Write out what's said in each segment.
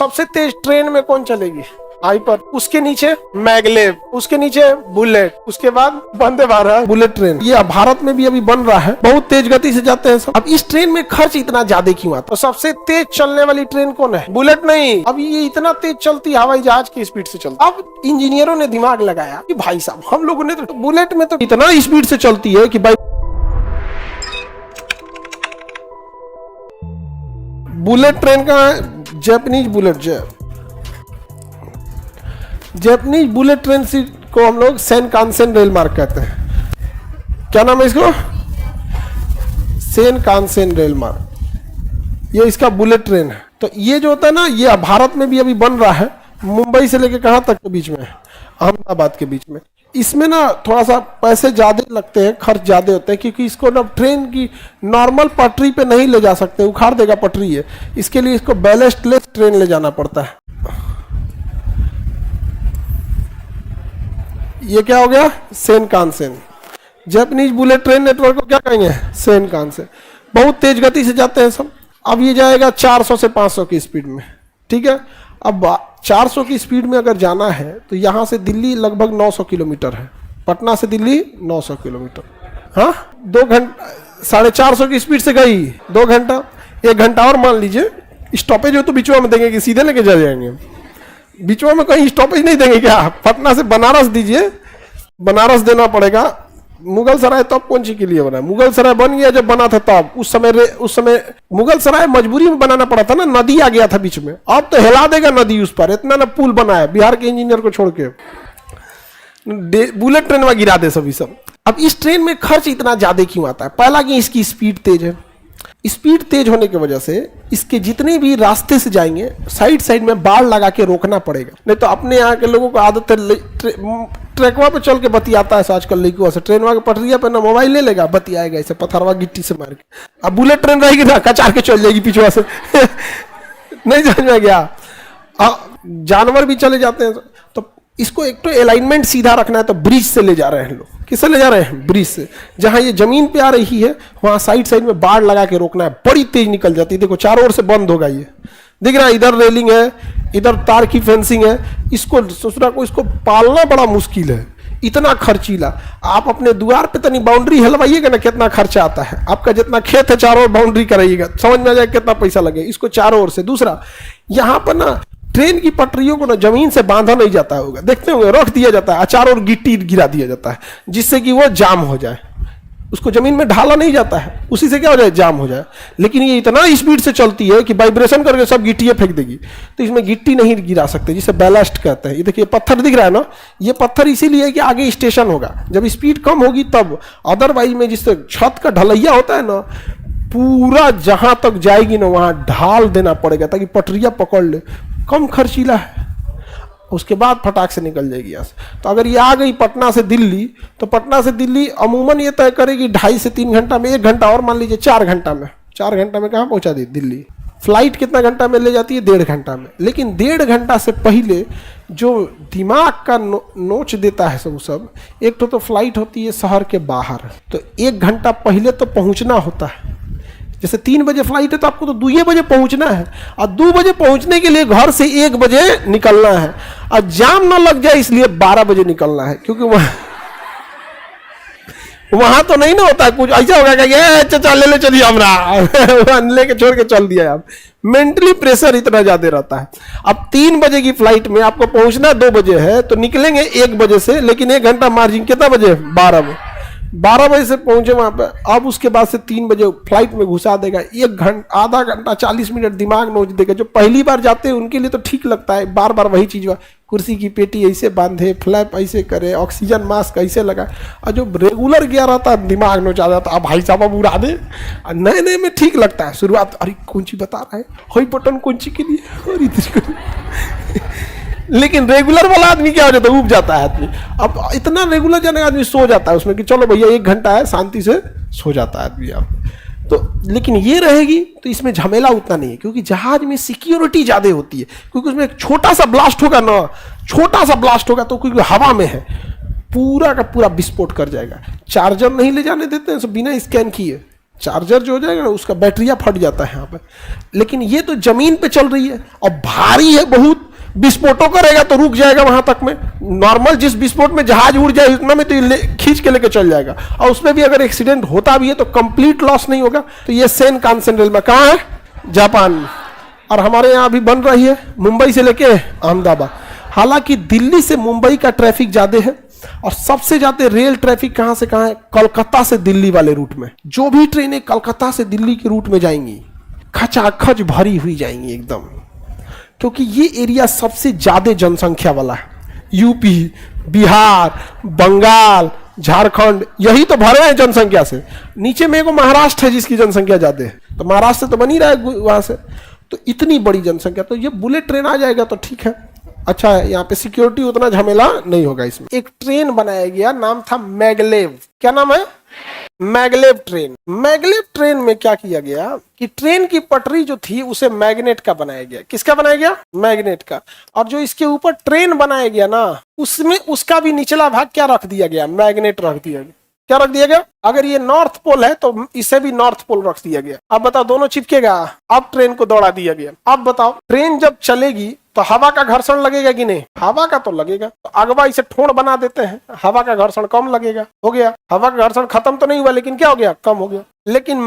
सबसे तेज ट्रेन में कौन चलेगी? हाइपर, उसके नीचे मैगलेव, उसके नीचे बुलेट, उसके बाद वंदे भारत बुलेट ट्रेन। ये भारत में भी अभी बन रहा है, बहुत तेज गति से जाते हैं सब। अब इस ट्रेन में खर्च इतना ज्यादा क्यों आता? तो सबसे तेज चलने वाली ट्रेन कौन है? बुलेट नहीं। अब ये इतना तेज चलती हवाई जहाज की स्पीड से चलती। अब इंजीनियरों ने दिमाग लगाया कि भाई साहब हम लोगों ने तो बुलेट में तो इतना स्पीड से चलती है कि भाई बुलेट ट्रेन का Japanese bullet Japanese bullet train को हम लोग सेनकानसेन रेल मार्ग कहते हैं। क्या नाम है इसको? सेनकानसेन रेल मार्ग। ये इसका बुलेट ट्रेन है। तो ये जो होता है ना, ये भारत में भी अभी बन रहा है, मुंबई से लेके कहां तक के बीच में, अहमदाबाद के बीच में। इसमें ना थोड़ा सा पैसे ज्यादा लगते हैं, खर्च ज्यादा होते हैं, क्योंकि इसको ना ट्रेन की नॉर्मल पटरी पे नहीं ले जा सकते, उखाड़ देगा पटरी है। इसके लिए इसको बैलेस्टलेस ट्रेन ले जाना पड़ता है। ये क्या हो गया? सेनकानसेन। जापानीज बुलेट ट्रेन नेटवर्क को क्या कहेंगे? सेनकानसेन। बहुत तेज गति से जाते हैं सब। अब ये जाएगा 400 से 500 की स्पीड में, ठीक है। अब 400 की स्पीड में अगर जाना है तो यहाँ से दिल्ली लगभग 900 किलोमीटर है, पटना से दिल्ली 900 किलोमीटर। हाँ, 2 घंटा 450 की स्पीड से गई 2 घंटा, 1 घंटा और मान लीजिए। स्टॉपेज हो तो बीचवा में देंगे कि सीधे लेके जा जाएंगे? बीचवा में कहीं स्टॉपेज नहीं देंगे क्या? पटना से बनारस दीजिए, बनारस देना पड़ेगा। मुगल सराय तब कौन सी के लिए बना? मुगल सराय बन गया जब बना था तब। उस समय मुगल सराय मजबूरी में बनाना पड़ा था ना, नदी आ गया था बीच में। अब तो हिला देगा नदी उस पर, इतना ना पुल बनाया बिहार के इंजीनियर को छोड़ के। बुलेट ट्रेन में गिरा दे सभी सब। अब इस ट्रेन में खर्च इतना ज्यादा क्यों आता है? पहला कि इसकी स्पीड तेज है। स्पीड तेज होने की वजह से इसके जितने भी रास्ते से जाएंगे साइड में बाड़ लगा के रोकना पड़ेगा। नहीं तो अपने यहाँ के लोगों को आदत है ट्रैकवा पे चल के बतियाता है आजकल लड़कियों से। ट्रेनवा के पटरिया पे ना मोबाइल ले लेगा, बतियाएगा ऐसे पत्थरवा गिट्टी से मार के। अब बुलेट ट्रेन रहेगी ना, कचार के चल जाएगी पीछे से नहीं समझ में गया? जानवर भी चले जाते हैं। तो इसको एक तो अलाइनमेंट सीधा रखना है, तो ब्रिज से ले जा रहे हैं लोग। किससे ले जा रहे हैं? ब्रिज से। जहां ये जमीन पे आ रही है वहां साइड में बाड़ लगा के रोकना है। बड़ी तेज निकल जाती है। देखो चारों ओर से बंद होगा, ये दिख रहा है। इधर रेलिंग है, इधर तार की फेंसिंग है। इसको ससुरा को इसको पालना बड़ा मुश्किल है, इतना खर्चीला। आप अपने द्वार पे तनी बाउंड्री हलवाइएगा ना, कितना खर्चा आता है। आपका जितना खेत है चारों ओर बाउंड्री कराइएगा, समझ में आ जाएगा कितना पैसा लगे इसको चारों ओर से। दूसरा, यहाँ पर ना ट्रेन की पटरियों को ना जमीन से बांधा नहीं जाता होगा, देखते होंगे, रख दिया जाता है, चारों ओर गिट्टी गिरा दिया जाता है, जिससे कि वो जाम हो जाए। उसको जमीन में ढाला नहीं जाता है, उसी से क्या हो जाए? जाम हो जाए। लेकिन ये इतना स्पीड से चलती है कि वाइब्रेशन करके सब गिट्टियां फेंक देगी। तो इसमें गिट्टी नहीं गिरा सकते, जिसे बैलास्ट कहते हैं। ये देखिए पत्थर दिख रहा है ना, ये पत्थर इसीलिए है कि आगे स्टेशन होगा, जब स्पीड कम होगी तब। अदरवाइज में जिससे छत का ढलैया होता है ना, पूरा जहां तक जाएगी ना वहां ढाल देना पड़ेगा ताकि पटरिया पकड़ ले। कम खर्चीला है, उसके बाद फटाक से निकल जाएगी यहाँ से। तो अगर ये आ गई पटना से दिल्ली, तो पटना से दिल्ली अमूमन ये तय करेगी 2.5 से 3 घंटा में, 1 घंटा और मान लीजिए 4 घंटा में। 4 घंटा में कहाँ पहुँचा दी दिल्ली? फ्लाइट कितना घंटा में ले जाती है? 1.5 घंटा में। लेकिन 1.5 घंटा से पहले जो दिमाग का नोच देता है सब, एक तो फ्लाइट होती है शहर के बाहर, तो 1 घंटा पहले तो पहुँचना होता है। जैसे 3 बजे फ्लाइट है तो आपको तो 2 बजे पहुंचना है, और 2 बजे पहुंचने के लिए घर से 1 बजे निकलना है, और जाम ना लग जाए इसलिए 12 बजे निकलना है। क्योंकि वहां तो नहीं ना होता है कुछ ऐसा होगा कि चाचा ले चलिए हमरा लेके छोड़ के चल दिया। आप मेंटली प्रेशर इतना ज्यादा रहता है। अब 3 बजे की फ्लाइट में आपको पहुंचना 2 बजे है, तो निकलेंगे 1 बजे से, लेकिन 1 घंटा मार्जिन कितना बजे? 12 बजे। 12 बजे से पहुंचे वहां पे। अब उसके बाद से 3 बजे फ्लाइट में घुसा देगा। 1 घंटा, आधा घंटा, 40 मिनट दिमाग नोच देगा। जो पहली बार जाते हैं उनके लिए तो ठीक लगता है, बार बार वही चीज, कुर्सी की पेटी ऐसे बांधे, फ्लैप ऐसे करे, ऑक्सीजन मास्क ऐसे लगा। और जो रेगुलर गया रहता है दिमाग नोच आ जाता है, भाई साहब अब उड़ा दे। नए नए में ठीक लगता है शुरुआत, अरे कौन सी बता रहा है, हई बटन कौन सी के लिए, और लेकिन रेगुलर वाला आदमी क्या हो जाता है? उब जाता है आदमी। अब इतना रेगुलर जाने आदमी सो जाता है उसमें कि चलो भैया 1 घंटा है, शांति से सो जाता है आदमी। आप तो लेकिन ये रहेगी तो इसमें झमेला उतना नहीं है, क्योंकि जहाज में सिक्योरिटी ज्यादा होती है। क्योंकि उसमें एक छोटा सा ब्लास्ट होगा ना, छोटा सा ब्लास्ट होगा तो क्योंकि हवा में है, पूरा का पूरा विस्फोट कर जाएगा। चार्जर नहीं ले जाने देते हैं बिना स्कैन किए, चार्जर जो हो जाएगा ना उसका बैटरिया फट जाता है यहाँ पे। लेकिन ये तो जमीन पे चल रही है और भारी है बहुत, विस्फोटों करेगा तो रुक जाएगा वहां तक में। नॉर्मल जिस विस्फोट में जहाज उड़ जाए उतना में तो खींच के लेके चल जाएगा, और उसमें भी अगर एक्सीडेंट होता भी है तो कंप्लीट लॉस नहीं होगा। तो ये सेनकानसेन रेल में कहाँ है? जापान में। और हमारे यहाँ अभी बन रही है मुंबई से लेके अहमदाबाद। हालांकि दिल्ली से मुंबई का ट्रैफिक ज्यादा है, और सबसे ज्यादा रेल ट्रैफिक कहां से कहां है? कोलकाता से दिल्ली वाले रूट में। जो भी ट्रेनें कोलकाता से दिल्ली के रूट में जाएंगी खचाखच भरी हुई जाएंगी एकदम, क्योंकि ये एरिया सबसे ज्यादा जनसंख्या वाला है। यूपी, बिहार, बंगाल, झारखंड, यही तो भरे हैं जनसंख्या से। नीचे में एगो महाराष्ट्र है जिसकी जनसंख्या ज्यादा है, तो महाराष्ट्र से तो बन ही रहा है वहां से। तो इतनी बड़ी जनसंख्या, तो ये बुलेट ट्रेन आ जाएगा तो ठीक है, अच्छा है। यहाँ पे सिक्योरिटी उतना झमेला नहीं होगा इसमें। एक ट्रेन बनाया गया, नाम था मैगलेव। क्या नाम है? Maglev train. मैगलेव ट्रेन में क्या किया गया कि ट्रेन की पटरी जो थी उसे मैग्नेट का बनाया गया। किसका बनाया गया? मैग्नेट का। और जो इसके ऊपर ट्रेन बनाया गया ना, उसमें उसका भी निचला भाग क्या रख दिया गया? मैग्नेट रख दिया गया। क्या रख दिया गया? अगर ये नॉर्थ पोल है तो इसे भी नॉर्थ पोल रख दिया गया। अब बताओ, दोनों चिपकेगा। अब ट्रेन को दौड़ा दिया गया। अब बताओ, ट्रेन जब चलेगी तो हवा का घर्षण लगेगा कि नहीं? हवा का तो लगेगा। तो अगवा इसे ठोड़ बना देते हैं, हवा का घर्षण कम लगेगा। हो गया, हवा का घर्षण खत्म तो नहीं हुआ, लेकिन क्या हो गया? कम हो गया। लेकिन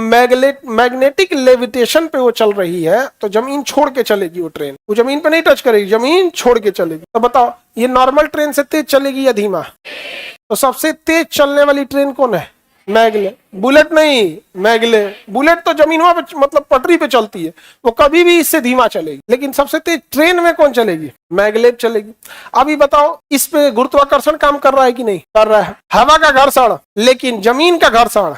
मैग्नेटिक लेविटेशन पे वो चल रही है, तो जमीन छोड़ के चलेगी वो ट्रेन। वो जमीन पे नहीं टच करेगी, जमीन छोड़ के चलेगी। तो बताओ, ये नॉर्मल ट्रेन से तेज चलेगी या धीमा? तो सबसे तेज चलने वाली ट्रेन कौन है? मैगलेव। बुलेट नहीं, मैगलेव। बुलेट तो जमीनों पे मतलब पटरी पे चलती है, वो कभी भी इससे धीमा चलेगी। लेकिन सबसे तेज ट्रेन में कौन चलेगी? मैगलेव चलेगी। अभी बताओ, इस पे गुरुत्वाकर्षण काम कर रहा है कि नहीं कर रहा है? हवा का घर्षण, लेकिन जमीन का घर्षण।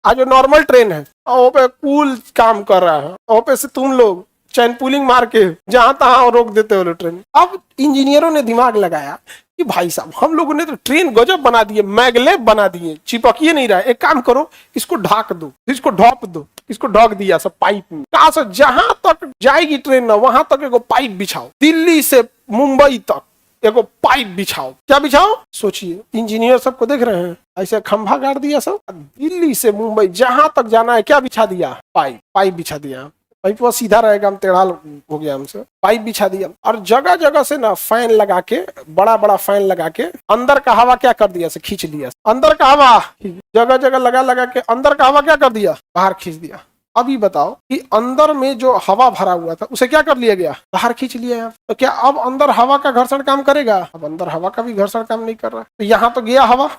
आज जो नॉर्मल ट्रेन है वो पे कूल काम कर रहा है, वो पे से तुम लोग चैन पुलिंग मार के जहां तहां रोक देते हो ट्रेन। अब इंजीनियरों ने दिमाग लगाया कि भाई साहब, हम लोगों ने तो ट्रेन गजब बना दिए, मैगलेव बना दिए, चिपकिए नहीं रहा है। एक काम करो, इसको ढाक दो, इसको ढोप दो। इसको ढक दिया सब पाइप में। कहां से जहां तक जाएगी ट्रेन ना, वहां तक एगो पाइप बिछाओ। दिल्ली से मुंबई तक एगो पाइप बिछाओ। क्या बिछाओ? सोचिए, इंजीनियर सबको देख रहे हैं, ऐसे खंभा गाड़ दिया सब। दिल्ली से मुंबई जहां तक जाना है, क्या बिछा दिया? पाइप। पाइप बिछा दिया। पाइप वो सीधा रहेगा, हम टेढ़ा हो गया हमसे। पाइप बिछा दिया, और जगह जगह से ना फैन लगा के, बड़ा बड़ा फैन लगा के अंदर का हवा क्या कर दिया? से खींच लिया। अंदर का हवा जगह जगह लगा लगा के अंदर का हवा क्या कर दिया? बाहर खींच दिया। अभी बताओ कि अंदर में जो हवा भरा हुआ था उसे क्या कर लिया गया? बाहर खींच लिया। तो क्या अब अंदर हवा का घर्षण काम करेगा? अब अंदर हवा का भी घर्षण काम नहीं कर रहा। तो यहाँ तो गया हवा,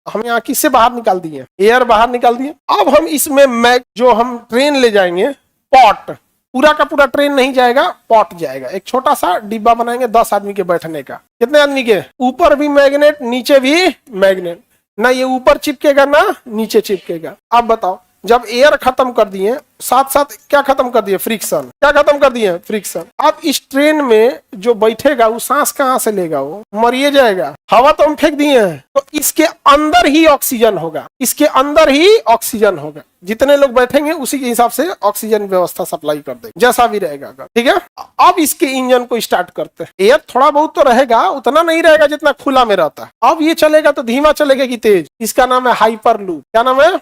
हम यहाँ किससे बाहर निकाल दिए? एयर बाहर निकाल दिए। अब हम इसमें जो हम ट्रेन ले जाएंगे, पॉट, पूरा का पूरा ट्रेन नहीं जाएगा, पॉट जाएगा। एक छोटा सा डिब्बा बनाएंगे 10 आदमी के बैठने का। कितने आदमी के? ऊपर भी मैग्नेट, नीचे भी मैग्नेट। ना ये ऊपर चिपकेगा ना नीचे चिपकेगा। अब बताओ, जब एयर खत्म कर दिए, साथ साथ क्या खत्म कर दिए? फ्रिक्शन। क्या खत्म कर दिए? फ्रिक्शन। अब इस ट्रेन में जो बैठेगा वो सांस कहां से लेगा? वो मरिए जाएगा। हवा तो हम फेंक दिए हैं, तो इसके अंदर ही ऑक्सीजन होगा। इसके अंदर ही ऑक्सीजन होगा। जितने लोग बैठेंगे उसी के हिसाब से ऑक्सीजन व्यवस्था सप्लाई कर देंगे, जैसा भी रहेगा। ठीक है, अब इसके इंजन को स्टार्ट करते हैं। एयर थोड़ा बहुत तो रहेगा, उतना नहीं रहेगा जितना खुला में रहता है। अब ये चलेगा तो धीमा चलेगा कि तेज? इसका नाम है हाइपर लूप। क्या नाम है?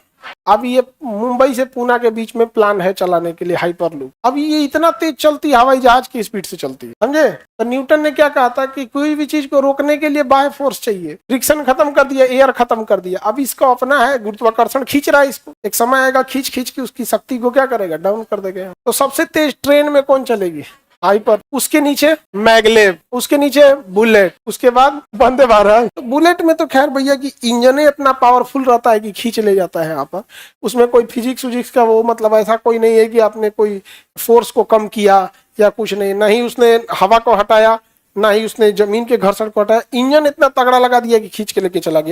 अब ये मुंबई से पुणे के बीच में प्लान है चलाने के लिए हाइपर लूप। अब ये इतना तेज चलती है, हवाई जहाज की स्पीड से चलती है, समझे? तो न्यूटन ने क्या कहा था कि कोई भी चीज को रोकने के लिए बाय फोर्स चाहिए। फ्रिक्शन खत्म कर दिया, एयर खत्म कर दिया। अब इसका अपना है गुरुत्वाकर्षण, खींच रहा है इसको। एक समय आएगा खींच खींच के उसकी शक्ति को क्या करेगा? डाउन कर देगा। तो सबसे तेज ट्रेन में कौन चलेगी? हाइपर। उसके नीचे मैगलेव, उसके नीचे बुलेट, उसके बाद वंदे भारत। तो बुलेट में तो खैर भैया की इंजन ही इतना पावरफुल रहता है कि खींच ले जाता है यहाँ पर। उसमें कोई फिजिक्स विजिक्स का वो मतलब ऐसा कोई नहीं है कि आपने कोई फोर्स को कम किया या कुछ नहीं। ना ही उसने हवा को हटाया, ना ही उसने जमीन के घर्षण को हटाया। इंजन इतना तगड़ा लगा दिया कि खींच के लेके चला गया।